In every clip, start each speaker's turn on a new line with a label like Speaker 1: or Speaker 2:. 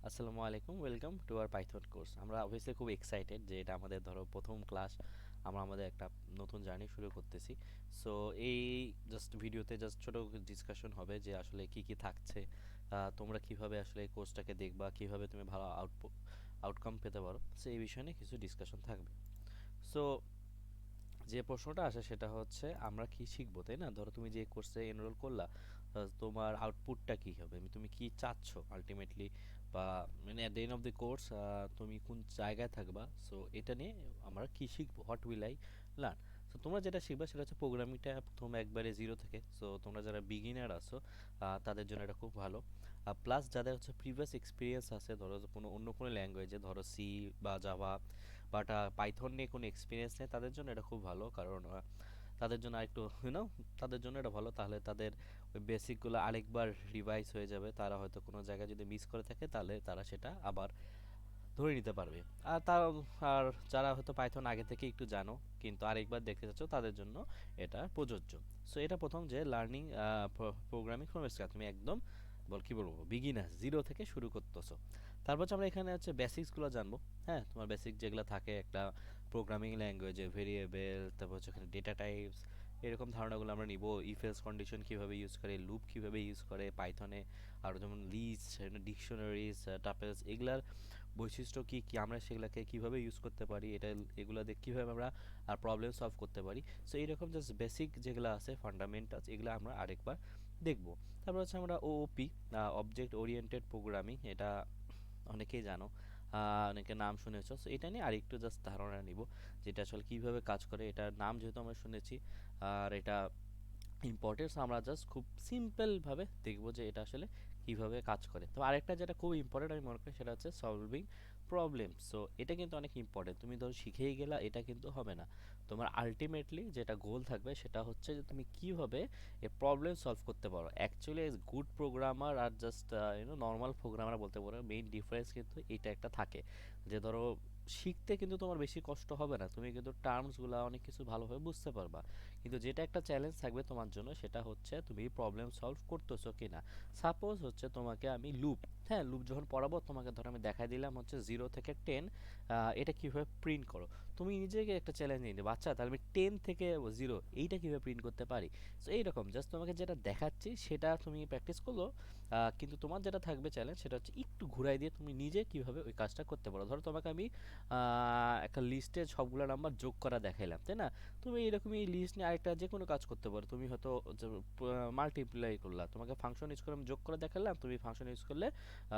Speaker 1: আসসালামু আলাইকুম, welcome to our Python course. আমরা অবভিয়াসলি খুব এক্সাইটেড যে এটা আমাদের ধরো প্রথম ক্লাস। আমরা আমাদের একটা নতুন জার্নি শুরু করতেছি। সো এই জাস্ট ভিডিওতে জাস্ট ছোট ডিসকাশন হবে যে আসলে কি কি থাকছে, তোমরা কিভাবে আসলে এই কোর্সটাকে দেখবা, কিভাবে তুমি ভালো আউটকাম পেতে পারো। সো এই বিষয়ে নিয়ে কিছু ডিসকাশন থাকবে। সো যে প্রশ্নটা আসে সেটা হচ্ছে আমরা কি শিখবো, তাই না? ধরো তুমি যে কোর্সে এনরোল করলা, তোমার আউটপুটটা কি হবে, তুমি কি চাচ্ছ আলটিমেটলি, বা মানে at the end of the course তুমি কোন জায়গায় থাকবা। সো এটা নিয়ে আমরা কি শিখবো, what will I learn. So তোমরা যেটা শিখবা সেটা হচ্ছে প্রোগ্রামিংটা প্রথম একবারে জিরো থেকে। সো তোমরা যারা বিগিনার আছো তাদের জন্য এটা খুব ভালো। প্লাস যাদের হচ্ছে প্রিভিয়াস এক্সপিরিয়েন্স আছে, ধরো কোনো অন্য কোনো ল্যাঙ্গুয়েজে, ধরো সি বা জাভা, বাট পাইথন নিয়ে কোনো এক্সপিরিয়েন্স নেই, তাদের জন্য এটা খুব ভালো। কারণ তাদের জন্য আরেকটু তাদের জন্য এটা ভালো। তাহলে তাদের ওই বেসিকগুলো আরেকবার রিভাইজ হয়ে যাবে। তারা হয়তো কোনো জায়গায় যদি মিস করে থাকে তাহলে তারা সেটা আবার ধরে নিতে পারবে। আর তার আর যারা হয়তো পাইথন আগে থেকে একটু জানো কিন্তু আরেকবার দেখতে চাচ্ছ, তাদের জন্য এটা প্রযোজ্য। সো এটা প্রথম যে লার্নিং প্রোগ্রামিং ফ্রম স্ক্র্যাচ, তুমি একদম কি বলবো, বিগিনার জিরো থেকে শুরু করতেছো। তারপর হচ্ছে আমরা এখানে হচ্ছে বেসিক্সগুলো জানবো। হ্যাঁ, তোমার বেসিক যেগুলো থাকে একটা প্রোগ্রামিং ল্যাঙ্গুয়েজে, ভেরিয়েবল, তারপর হচ্ছে এখানে ডেটা টাইপস, এরকম ধারণাগুলো আমরা নিব। ইফ এলস কন্ডিশন কীভাবে ইউজ করে, লুপ কীভাবে ইউজ করে পাইথনে, আর যেমন লিস্ট, ডিকশনারিজ, টাপেলস, এগুলার বৈশিষ্ট্য কি কি, আমরা সেগুলোকে কিভাবে ইউজ করতে পারি, এটা এগুলো দিয়ে কীভাবে আমরা প্রবলেম সলভ করতে পারি। সো এইরকম জাস্ট বেসিক যেগুলো আছে, ফান্ডামেন্টালস, এগুলো আমরা আরেকবার দেখব। তারপর হচ্ছে আমরা ওওপি, অবজেক্ট ওরিয়েন্টেড প্রোগ্রামিং, এটা অনেকেই জানো, অনেকে নাম শুনেছো। সো এটা নিয়ে আরেকটু জাস্ট ধারণা নিব, যেটা আসলে কীভাবে কাজ করে। এটার নাম যেহেতু আমরা শুনেছি আর এটা ইম্পর্টেন্স, আমরা জাস্ট খুব সিম্পলভাবে দেখবো যে এটা আসলে কিভাবে কাজ করে। তো আরেকটা যেটা খুব ইম্পর্টেন্ট আমি মনে করি সেটা হচ্ছে সলভিং প্রবলেম। সো এটা কিন্তু অনেক ইম্পর্টেন্ট। তুমি ধরো শিখেই গেলা এটা কিন্তু হবে না। তোমার আলটিমেটলি যেটা গোল থাকবে সেটা হচ্ছে যে তুমি কিভাবে এই প্রবলেম সলভ করতে পারো। অ্যাকচুয়ালি গুড প্রোগ্রামার আর জাস্ট নর্মাল প্রোগ্রামার বলতে পারো, মেইন ডিফারেন্স কিন্তু এটা একটা থাকে যে ধরো শিখতে কিন্তু তোমার বেশি কষ্ট হবে না, তুমি কিন্তু টার্মসগুলো অনেক কিছু ভালোভাবে বুঝতে পারবা। কিন্তু যেটা একটা চ্যালেঞ্জ থাকবে তোমার জন্য সেটা হচ্ছে তুমি প্রবলেম সলভ করতেছো কিনা। সাপোজ হচ্ছে তোমাকে আমি লুপ, হ্যাঁ, লুপ যখন পড়াবো তোমাকে ধরো আমি দেখাই দিলাম হচ্ছে 0 থেকে 10, এটা কীভাবে প্রিন্ট করো। তুমি নিজেকে একটা চ্যালেঞ্জ নিয়ে নেবে, আচ্ছা তাহলে আমি 10 থেকে 0 এইটা কীভাবে প্রিন্ট করতে পারি। সো এইরকম জাস্ট তোমাকে যেটা দেখাচ্ছি সেটা তুমি প্র্যাকটিস করলো, কিন্তু তোমার যেটা থাকবে চ্যালেঞ্জ সেটা হচ্ছে একটু ঘুরাই দিয়ে তুমি নিজে কীভাবে ওই কাজটা করতে পারো। ধরো তোমাকে আমি একটা লিস্টে সবগুলো নাম্বার যোগ করা দেখাইলাম, তাই না? তুমি এরকমই লিস্ট নিয়ে আরেকটা যে কোনো কাজ করতে পারো। তুমি হয়তো মাল্টিপ্লাই করলা, তোমাকে ফাংশন ইউজ করে আমি যোগ করে দেখালাম, তুমি ফাংশন ইউজ করলে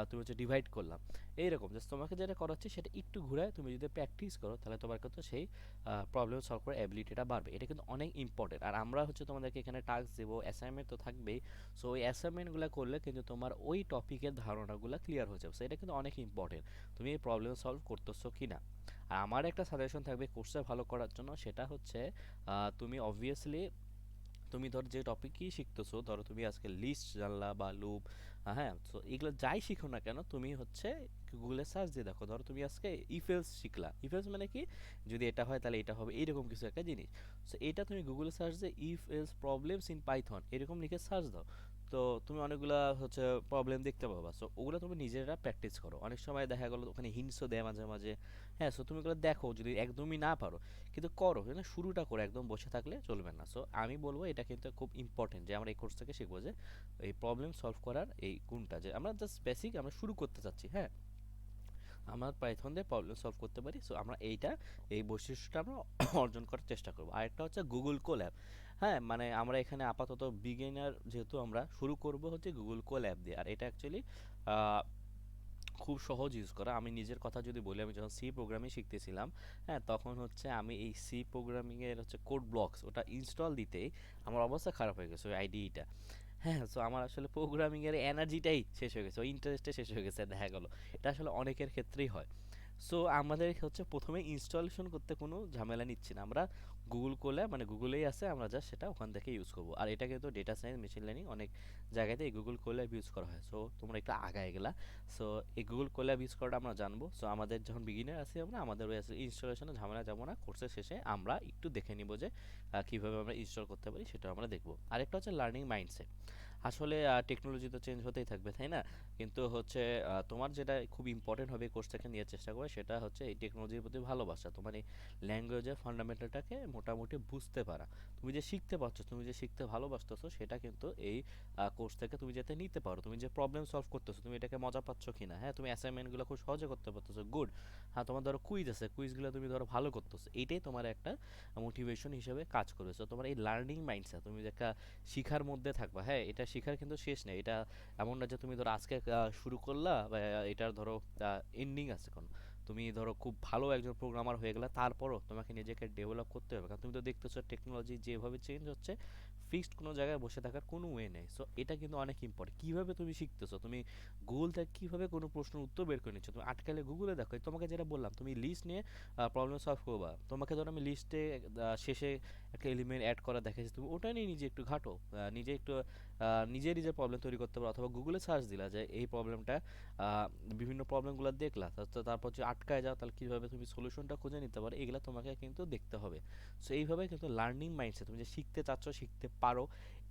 Speaker 1: তুমি হচ্ছে ডিভাইড করলাম। এইরকম জাস্ট তোমাকে যেটা করা হচ্ছে সেটা একটু ঘুরায় তুমি যদি প্র্যাকটিস করো তাহলে তোমার কিন্তু সেই প্রবলেম সলভ করার অ্যাবিলিটিটা বাড়বে। এটা কিন্তু অনেক ইম্পর্টেন্ট। আর আমরা হচ্ছে তোমাদেরকে এখানে টাস্ক দেবো, অ্যাসাইনমেন্ট তো থাকবেই। সো ওই অ্যাসাইনমেন্টগুলো করলে কিন্তু তোমার ওই টপিকের ধারণাগুলো ক্লিয়ার হয়ে যাবে। সো এটা কিন্তু অনেক ইম্পর্টেন্ট, তুমি এই প্রবলেম সলভ করতেছো কি না। আর আমার একটা সাজেশন থাকবে কোর্সে ভালো করার জন্য, সেটা হচ্ছে তুমি অবভিয়াসলি তুমি ধরো যে টপিকই শিখতেছো, ধরো তুমি আজকে লিস্ট জানলা বা লুপ, হ্যাঁ, তো এগুলো যাই শিখো না কেন তুমি হচ্ছে গুগলে সার্চ দিয়ে দেখো। ধরো তুমি আজকে ইফেলস শিখলা, ইফেলস মানে কি, যদি এটা হয় তাহলে এটা হবে, এইরকম কিছু একটা জিনিস। সো এটা তুমি গুগলে সার্চ দিয়ে if else problems in Python এরকম লিখে সার্চ দাও, তো তুমি অনেকগুলা হচ্ছে প্রবলেম দেখতে পাবা। সো ওগুলো তুমি নিজেরা প্র্যাকটিস করো। অনেক সময় দেখা গেলো ওখানে হিন্টসও দেয় মাঝে মাঝে, হ্যাঁ। সো তুমি ওগুলো দেখো, যদি একদমই না পারো কিন্তু করো, মানে শুরুটা করো, একদম বসে থাকলে চলবে না। সো আমি বলবো এটা কিন্তু খুব ইম্পর্টেন্ট যে আমরা এই কোর্স থেকে শিখবো যে এই প্রবলেম সলভ করার এই গুণটা, যে আমরা জাস্ট বেসিক আমরা শুরু করতে চাচ্ছি, হ্যাঁ, আমরা পাইথন দিয়ে প্রবলেম সলভ করতে পারি। সো আমরা এই বৈশিষ্ট্যটা আমরা অর্জন করার চেষ্টা করবো। আরেকটা হচ্ছে গুগল কোল্যাব, হ্যাঁ, মানে আমরা এখানে আপাতত বিগিনার যেহেতু আমরা শুরু করব হচ্ছে গুগল কোল্যাব দিয়ে। আর এটা অ্যাকচুয়ালি খুব সহজ ইউজ করা। আমি নিজের কথা যদি বলি, আমি যখন সি প্রোগ্রামিং শিখতেছিলাম, হ্যাঁ, তখন হচ্ছে আমি এই সি প্রোগ্রামিংয়ের হচ্ছে কোড ব্লকস ওটা ইনস্টল দিতেই আমার অবস্থা খারাপ হয়ে গেছে ওই আইডিটা, হ্যাঁ। সো আমার আসলে প্রোগ্রামিংয়ের এনার্জিটাই শেষ হয়ে গেছে, ওই ইন্টারেস্টে শেষ হয়ে গেছে দেখা গেলো। এটা আসলে অনেকের ক্ষেত্রেই হয়। সো আমাদের হচ্ছে প্রথমে ইনস্টলেশন করতে কোনো ঝামেলা নিচ্ছি না, আমরা গুগল করলে মানে গুগলেই আছে, আমরা জাস্ট সেটা ওখান থেকে ইউজ করবো। আর এটা কিন্তু ডেটা সায়েন্স, মেশিন লার্নিং অনেক জায়গাতে এই গুগল কোল্যাব ইউজ করা হয়। সো তোমরা একটু আগায় গেলা। সো এই গুগল কোল্যাব ইউজ করাটা আমরা জানবো। সো আমাদের যখন বিগিনার আছি আমরা, আমাদের ওই ইনস্টলেশনের ঝামেলা যাবো না। কোর্সের শেষে আমরা একটু দেখে নিব যে কীভাবে আমরা ইনস্টল করতে পারি, সেটা আমরা দেখবো। আরেকটা হচ্ছে লার্নিং মাইন্ডসেট। আসলে টেকনোলজি তো চেঞ্জ হতেই থাকবে, তাই না? কিন্তু হচ্ছে তোমার যেটা খুব ইম্পর্টেন্ট হবে কোর্স থেকে নেওয়ার চেষ্টা করে, সেটা হচ্ছে এই টেকনোলজির প্রতি ভালোবাসা, তোমার এই ল্যাঙ্গুয়েজের ফান্ডামেন্টালটাকে মোটামুটি বুঝতে পারা। তুমি যে শিখতে পারছো, তুমি যে শিখতে ভালোবাসতেছো, সেটা কিন্তু এই কোর্স থেকে তুমি যাতে নিতে পারো। তুমি যে প্রবলেম সলভ করতেছো, তুমি এটাকে মজা পাচ্ছ কিনা, হ্যাঁ, তুমি অ্যাসাইনমেন্টগুলো খুব সহজে করতে পারতেছো, গুড। হ্যাঁ, তোমার ধরো কুইজ আছে, কুইজগুলো তুমি ধরো ভালো করতেছো, এইটাই তোমার একটা মোটিভেশন হিসেবে কাজ করে। সো তোমার এই লার্নিং মাইন্ডসেট, তুমি যে একটা শিখার মধ্যে থাকবা, হ্যাঁ, এটা শিখার কিন্তু শেষ নেই। এটা এমন না যে তুমি ধরো আজকে শুরু করলা বা এটার ধরো এন্ডিং আছে কোন। তুমি ধরো খুব ভালো একজন প্রোগ্রামার হয়ে গেলে, তারপরও তোমাকে নিজেকে ডেভেলপ করতে হবে, কারণ তুমি তো দেখতেছো টেকনোলজি যেভাবে চেঞ্জ হচ্ছে, ফিক্সড কোনো জায়গায় বসে থাকার কোনো ওয়ে নেই। সো এটা কিন্তু অনেক ইম্পর্টেন্ট, কীভাবে তুমি শিখতেছো, তুমি গুগল থেকে কীভাবে কোনো প্রশ্নের উত্তর বের করে নিচ্ছ। তুমি আটকালে গুগলে দেখো, এই তোমাকে যেটা বললাম, তুমি লিস্ট নিয়ে প্রবলেম সলভ করবা, তোমাকে ধরো আমি লিস্টে শেষে একটা এলিমেন্ট অ্যাড করা দেখাচ্ছি, তুমি ওটা নিয়ে নিজে একটু ঘাটো, নিজে একটু নিজেরই যে প্রবলেম তৈরি করতে পারো, অথবা গুগলে সার্চ দিলা যে এই প্রবলেমটা, বিভিন্ন প্রবলেমগুলো দেখলা, তো তারপর যদি আটকায় যাও, তাহলে কীভাবে তুমি সলিউশনটা খুঁজে নিতে পারো, এগুলো তোমাকে কিন্তু দেখতে হবে। সো এইভাবে কিন্তু লার্নিং মাইন্ডসেট, তুমি যে শিখতে চাচ্ছ, শিখতে পারো,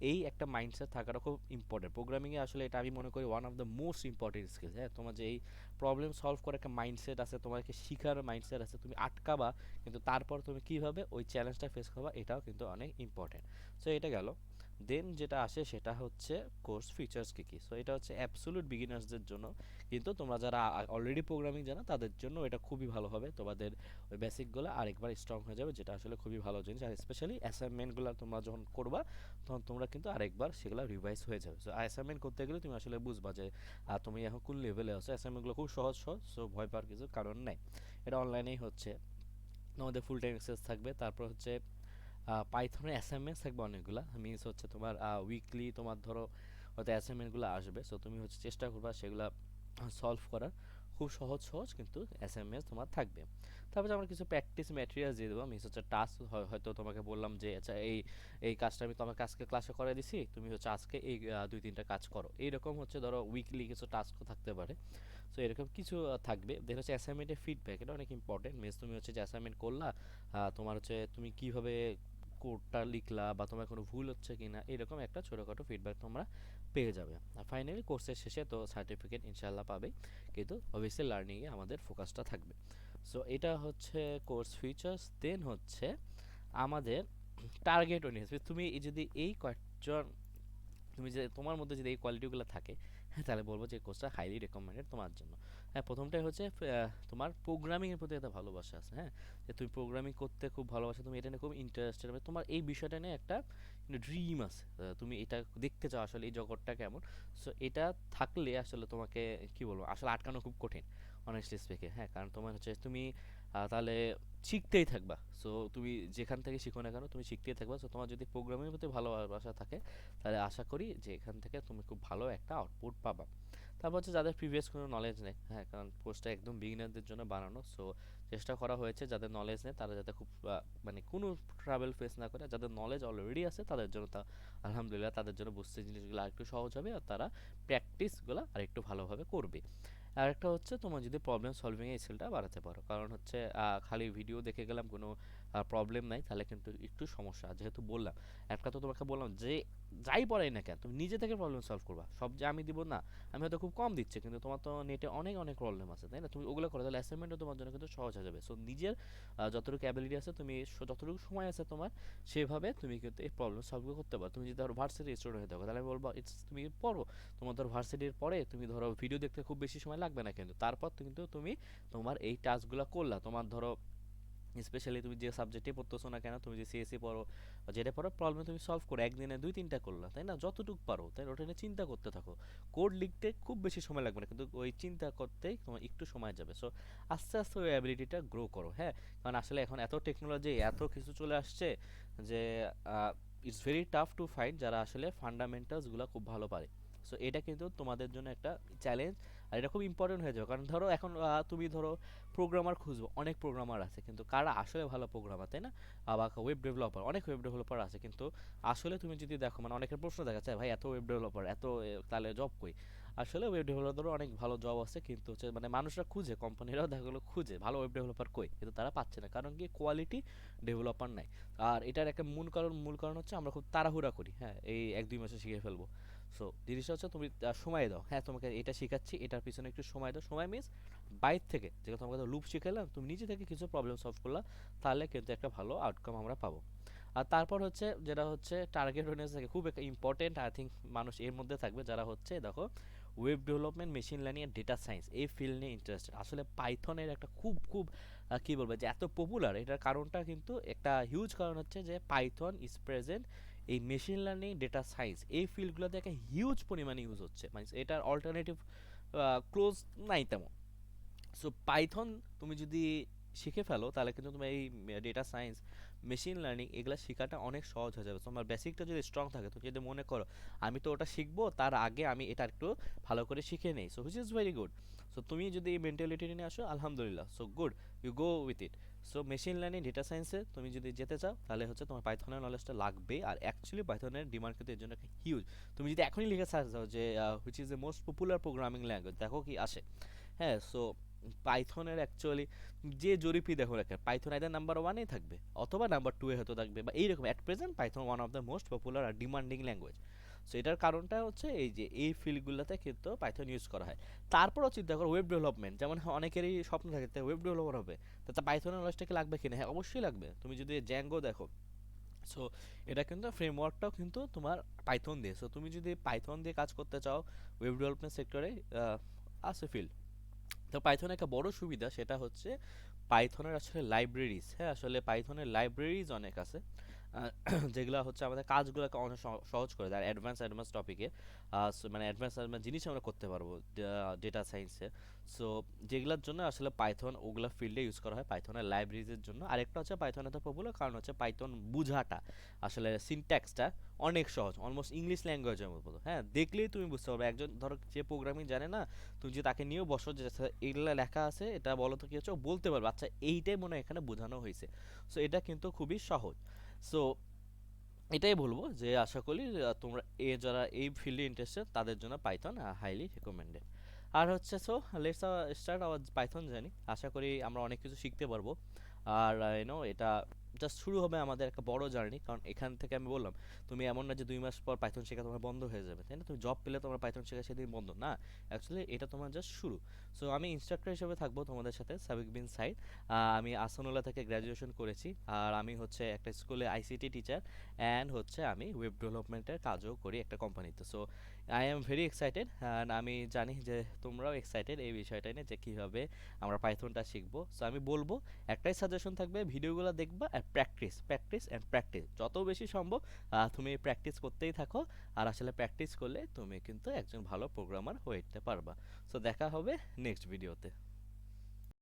Speaker 1: এই একটা মাইন্ডসেট থাকাটা খুব ইম্পর্টেন্ট প্রোগ্রামিংয়ে। আসলে এটা আমি মনে করি one of the most important skill. হ্যাঁ, তোমার যে এই প্রবলেম সলভ করার একটা মাইন্ডসেট আছে, তোমাকে শিখার মাইন্ডসেট আছে, তুমি আটকাবা, কিন্তু তারপর তুমি কিভাবে ওই চ্যালেঞ্জটা ফেস করবা, এটাও কিন্তু অনেক ইম্পর্টেন্ট। সো এটা গেল। দেন যেটা আসে সেটা হচ্ছে কোর্স ফিচার্স কী কী। সো এটা হচ্ছে অ্যাবসোলুট বিগিনার্সদের জন্য, কিন্তু তোমরা যারা অলরেডি প্রোগ্রামিং জানো তাদের জন্য এটা খুবই ভালো হবে। তোমাদের ওই বেসিকগুলো আরেকবার স্ট্রং হয়ে যাবে, যেটা আসলে খুবই ভালো জিনিস। আর স্পেশালি অ্যাসাইনমেন্টগুলো তোমরা যখন করবা, তখন তোমরা কিন্তু আরেকবার সেগুলো রিভাইজ হয়ে যাবে। সো অ্যাসাইনমেন্ট করতে গেলে তুমি আসলে বুঝবা যে তুমি এখন কোন লেভেলে আছো। অ্যাসাইনমেন্টগুলো খুব সহজ সহজ, সো ভয় পাওয়ার কিছু কারণ নেই। এটা অনলাইনেই হচ্ছে, তোমাদের ফুল টাইম অ্যাক্সেস থাকবে। তারপর হচ্ছে পাইথনের অ্যাসাইনমেন্টস থাকবে অনেকগুলা, মিনস হচ্ছে তোমার উইকলি তোমার ধরো হয়তো অ্যাসাইনমেন্টগুলো আসবে। সো তুমি হচ্ছে চেষ্টা করবা সেগুলা সলভ করার, খুব সহজ সহজ কিন্তু অ্যাসাইনমেন্টস তোমার থাকবে। তারপরে আমরা কিছু প্র্যাকটিস ম্যাটেরিয়াল দিয়ে দেবো, মিনস হচ্ছে টাস্ক। হয়তো তোমাকে বললাম যে আচ্ছা এই এই কাজটা আমি তোমাকে আজকে ক্লাসে করে দিছি, তুমি হচ্ছে আজকে এই দুই তিনটা কাজ করো, এইরকম হচ্ছে ধরো উইকলি কিছু টাস্কও থাকতে পারে। সো এরকম কিছু থাকবে। দেন হচ্ছে অ্যাসাইনমেন্টের ফিডব্যাক, এটা অনেক ইম্পর্টেন্ট। মিনস তুমি হচ্ছে যে অ্যাসাইনমেন্ট করলা, তোমার হচ্ছে তুমি কিভাবে কোডটা লিখলা, বা তোমার কোনো ভুল হচ্ছে কিনা, এরকম একটা ছোটোখাটো ফিডব্যাক তোমরা পেয়ে যাবে। আর ফাইনালি কোর্সের শেষে তো সার্টিফিকেট ইনশাল্লাহ পাবে, কিন্তু অবভিয়াসলি লার্নিংয়ে আমাদের ফোকাসটা থাকবে। সো এটা হচ্ছে কোর্স ফিচার্স। দেন হচ্ছে আমাদের টার্গেট অডিয়েন্স। তুমি যদি এই কয়েকজন, তুমি যে তোমার মধ্যে যদি এই কোয়ালিটিগুলো থাকে, হ্যাঁ, তাহলে বলবো যে কোর্সটা হাইলি রেকমেন্ডেড তোমার জন্য। হ্যাঁ, প্রথমটাই হচ্ছে তোমার প্রোগ্রামিংয়ের প্রতি একটা ভালোবাসা আছে, হ্যাঁ, যে তুমি প্রোগ্রামিং করতে খুব ভালোবাসো, তুমি এটা নিয়ে খুব ইন্টারেস্টেড, তোমার এই বিষয়টা নিয়ে একটা ড্রিম আছে, তুমি এটা দেখতে চাও আসলে এই জগৎটা কেমন। সো এটা থাকলে আসলে তোমাকে কি বলবো, আসলে আটকানো খুব কঠিন, অনেস্টলি স্পিকিং। হ্যাঁ, কারণ তোমার হচ্ছে তুমি তাহলে শিখতেই থাকবা। সো তুমি যেখান থেকে শিখো না কেন, তুমি শিখতেই থাকবা। সো তোমার যদি প্রোগ্রামিংয়ের প্রতি ভালোবাসা থাকে, তাহলে আশা করি যে এখান থেকে তুমি খুব ভালো একটা আউটপুট পাবা। তারপর হচ্ছে যাদের প্রিভিয়াস কোনো নলেজ নেই, হ্যাঁ, কারণ কোর্সটা একদম বিগিনারদের জন্য বানানো। সো চেষ্টা করা হয়েছে যাদের নলেজ নেই তারা যাতে খুব মানে কোনো ট্রাভেল ফেস না করে। যাদের নলেজ অলরেডি আছে তাদের জন্য তা আলহামদুলিল্লাহ, তাদের জন্য বুঝতে জিনিসগুলো আরেকটু সহজ হবে, আর তারা প্র্যাকটিসগুলো আরেকটু ভালোভাবে করবে। আর একটা হচ্ছে তোমার যদি প্রবলেম সলভিং এই স্কিলটা বাড়াতে পারো, কারণ হচ্ছে খালি ভিডিও দেখে গেলাম কোনো প্রবলেম নাই, তাহলে কিন্তু একটু সমস্যা। যেহেতু বললাম, একটা তো তোমাকে বললাম যে যাই পড়াই না কেন তুমি নিজে থেকে প্রবলেম সলভ করবা, সব যে আমি দিব না। আমি হয়তো খুব কম দিচ্ছি, কিন্তু তোমার তো নেটে অনেক অনেক প্রবলেম আছে, তাই না? তুমি ওগুলো করো, তাহলে অ্যাসাইনমেন্টও তোমার জন্য কিন্তু সহজ হয়ে যাবে। সো নিজের যতটুকু অ্যাবিলিটি আছে, তুমি যতটুকু সময় আছে তোমার, সেভাবে তুমি কিন্তু এই প্রবলেম সলভ করতে পারো। তুমি যদি ধরো ভার্সিটি স্টুডেন্ট হয়ে থাকো, তাহলে আমি বলবো ইটস তুমি পড়ো। তোমার ধরো ভার্সিটির পরে তুমি ধরো ভিডিও দেখতে খুব বেশি সময় লাগবে না, কিন্তু তারপর কিন্তু তুমি তোমার এই টাস্কগুলো করলা। তোমার ধরো স্পেশালি তুমি যে সাবজেক্টে পড়তেছো না কেন, তুমি যে সিএসসি পড়ো বা যেটা পড়ো, প্রবলেম তুমি সলভ করো একদিনে দুই তিনটা করলা, তাই না? যতটুকু পারো, তাই ওটা নিয়ে চিন্তা করতে থাকো। কোড লিখতে খুব বেশি সময় লাগবে না, কিন্তু ওই চিন্তা করতেই তোমার একটু সময় যাবে। সো আস্তে আস্তে ওই অ্যাবিলিটিটা গ্রো করো, হ্যাঁ, কারণ আসলে এখন এত টেকনোলজি, এত কিছু চলে আসছে যে it's very tough to find যারা আসলে ফান্ডামেন্টালসগুলো খুব ভালো পারে। সো এটা কিন্তু তোমাদের জন্য একটা চ্যালেঞ্জ, আর এটা খুব ইম্পর্টেন্ট হয়ে যাবে। কারণ ধরো এখন তুমি ধরো প্রোগ্রামার খুঁজবো, অনেক প্রোগ্রামার আছে, কিন্তু কারা আসলে ভালো প্রোগ্রামার, তাই না? আবার ওয়েব ডেভেলপার, অনেক ওয়েব ডেভেলপার আছে, কিন্তু আসলে তুমি যদি দেখো, মানে অনেকের প্রশ্ন দেখা যায়, ভাই এত ওয়েব ডেভেলপার, এত তাহলে জব কই? আসলে ওয়েব ডেভেলপারও অনেক ভালো জব আছে, কিন্তু হচ্ছে মানে মানুষরা খুঁজে, কোম্পানিরাও দেখা গেলো খুঁজে ভালো ওয়েব ডেভেলপার কই, কিন্তু তারা পাচ্ছে না, কারণ কি কোয়ালিটি ডেভেলপার নাই। আর এটার একটা মূল কারণ হচ্ছে আমরা খুব তাড়াহুড়া করি, হ্যাঁ, এই এক দুই মাসে শিখে ফেলবো। সো জিনিসটা হচ্ছে তুমি সময় দাও, হ্যাঁ তোমাকে এটা শেখাচ্ছি, এটার পিছনে একটু সময় দাও। সময় মিনস বাইরে থেকে, যেটা তোমাকে লুপ শিখালাম, তুমি নিজে থেকে কিছু প্রবলেম সলভ করলা, তাহলে কিন্তু একটা ভালো আউটকাম আমরা পাবো। আর তারপর হচ্ছে যেটা হচ্ছে টার্গেট অডিয়েন্স থাকে, খুব একটা ইম্পর্টেন্ট আই থিঙ্ক মানুষ এর মধ্যে থাকবে যারা হচ্ছে দেখো web development, machine learning and data science এই ফিল্ড নিয়ে ইন্টারেস্টেড। আসলে পাইথনের একটা খুব খুব কি বলবো যে এত পপুলার, এটার কারণটা কিন্তু একটা হিউজ কারণ হচ্ছে যে পাইথন ইজ প্রেজেন্ট এই মেশিন লার্নিং, ডেটা সায়েন্স এই ফিল্ডগুলোতে একটা হিউজ পরিমাণে ইউজ হচ্ছে, মানে এটার অল্টারনেটিভ ক্লোজ নাই তেমন। সো পাইথন তুমি যদি শিখে ফেলো তাহলে কিন্তু তোমার এই ডেটা সায়েন্স, মেশিন লার্নিং এগুলো শেখাটা অনেক সহজ হয়ে যাবে। তোমার বেসিকটা যদি স্ট্রং থাকে, তুমি যদি মনে করো আমি তো ওটা শিখবো, তার আগে আমি এটা একটু ভালো করে শিখে নেই, so which is very good. So তুমি যদি এই মেন্টালিটি নিয়ে আসো আলহামদুলিল্লাহ, so good, you go with it. So machine learning, data সায়েন্সে তুমি যদি যেতে চাও তাহলে হচ্ছে তোমার পাইথনের নলেজটা লাগবে, আর অ্যাকচুয়ালি পাইথনের ডিমান্ড কিন্তু এর জন্য একটা হিউজ। তুমি যদি এখনই লিখে সার্চ দাও যে which is the most popular programming language, দেখো কি আসে। হ্যাঁ, সো পাইথনের অ্যাকচুয়ালি যে জরিপই দেখো না কেন, পাইথন আইদার নাম্বার ওয়ানেই থাকবে অথবা নাম্বার টু এ হয়তো থাকবে, বা এইরকম at present Python one of the most popular আর ডিমান্ডিং ল্যাঙ্গুয়েজ। সো এটার কারণটা হচ্ছে এই যে এই ফিল্ডগুলোতে কিন্তু পাইথন ইউজ করা হয়। তারপরও চিন্তা করো ওয়েব ডেভেলপমেন্ট, যেমন অনেকেরই স্বপ্ন থাকে ওয়েব ডেভেলপার হবে, তা পাইথনের নলেজটা কি লাগবে কিনা? হ্যাঁ অবশ্যই লাগবে। তুমি যদি জ্যাঙ্গো দেখো, সো এটা কিন্তু ফ্রেমওয়ার্কটাও কিন্তু তোমার পাইথন দিয়ে। সো তুমি যদি পাইথন দিয়ে কাজ করতে চাও ওয়েব ডেভেলপমেন্ট সেক্টরে, আছে ফিল্ড। তো পাইথনের একটা বড় সুবিধা সেটা হচ্ছে পাইথনের আসলে লাইব্রেরিজ, হ্যাঁ আসলে পাইথনের লাইব্রেরিজ অনেক আছে, যেগুলো হচ্ছে আমাদের কাজগুলোকে অনেক সহজ করে দেয় অ্যাডভান্স অ্যাডভান্স টপিকে, মানে অ্যাডভান্স অ্যাডভান্স জিনিস আমরা করতে পারবো ডেটা সায়েন্সে। সো যেগুলোর জন্য আসলে পাইথন ওগুলো ফিল্ডে ইউজ করা হয় পাইথনের লাইব্রেরিজের জন্য। আরেকটা হচ্ছে পাইথন এত পপুলার কারণ হচ্ছে পাইথন বুঝাটা, আসলে সিনট্যাক্সটা অনেক সহজ, অলমোস্ট ইংলিশ ল্যাঙ্গুয়েজের মতো। হ্যাঁ দেখলেই তুমি বুঝতে পারবে, একজন ধরো যে প্রোগ্রামিং জানে না, তুমি যদি তাকে নিয়েও বসো যে আচ্ছা, এগুলা লেখা আছে এটা বলো তো কি হচ্ছে, ও বলতে পারবে আচ্ছা এইটাই মনে হয় এখানে বোঝানো হয়েছে। সো এটা কিন্তু খুবই সহজ। সো এটাই বলবো যে আশা করি তোমরা যারা এই ফিল্ডে ইন্টারেস্টেড তাদের জন্য পাইথন হাইলি রেকমেন্ডেড। আর হচ্ছে so let's start our Python journey. আশা করি আমরা অনেক কিছু শিখতে পারবো। আর এটা জাস্ট শুরু হবে আমাদের একটা বড় জার্নি, কারণ এখান থেকে আমি বললাম তুমি এমন না যে 2 মাস পর পাইথন শেখা তোমার বন্ধ হয়ে যাবে, তাই না? তুমি জব পেলে তোমার পাইথন শেখা সেদিন বন্ধ না, অ্যাকচুয়ালি এটা তোমার জাস্ট শুরু। সো আমি ইনস্ট্রাক্টর হিসেবে থাকবো তোমাদের সাথে, সাবিক বিন সাইদ। আমি আসানুল্লাহ থেকে গ্র্যাজুয়েশন করেছি, আর আমি হচ্ছে একটা স্কুলে আইসিটি টিচার, অ্যান্ড হচ্ছে আমি ওয়েব ডেভেলপমেন্টের কাজও করি একটা কোম্পানিতে। So I am very excited, and আমি জানি যে তোমরাও এক্সাইটেড এই বিষয়টা নিয়ে যে কীভাবে আমরা পাইথনটা শিখবো। সো আমি বলবো একটাই সাজেশন থাকবে, ভিডিওগুলো দেখবা আর প্র্যাকটিস প্র্যাকটিস অ্যান্ড প্র্যাকটিস, যত বেশি সম্ভব তুমি প্র্যাকটিস করতেই থাকো। আর আসলে প্র্যাকটিস করলে তুমি কিন্তু একজন ভালো প্রোগ্রামার হয়ে উঠতে পারবা। সো দেখা হবে নেক্সট ভিডিওতে।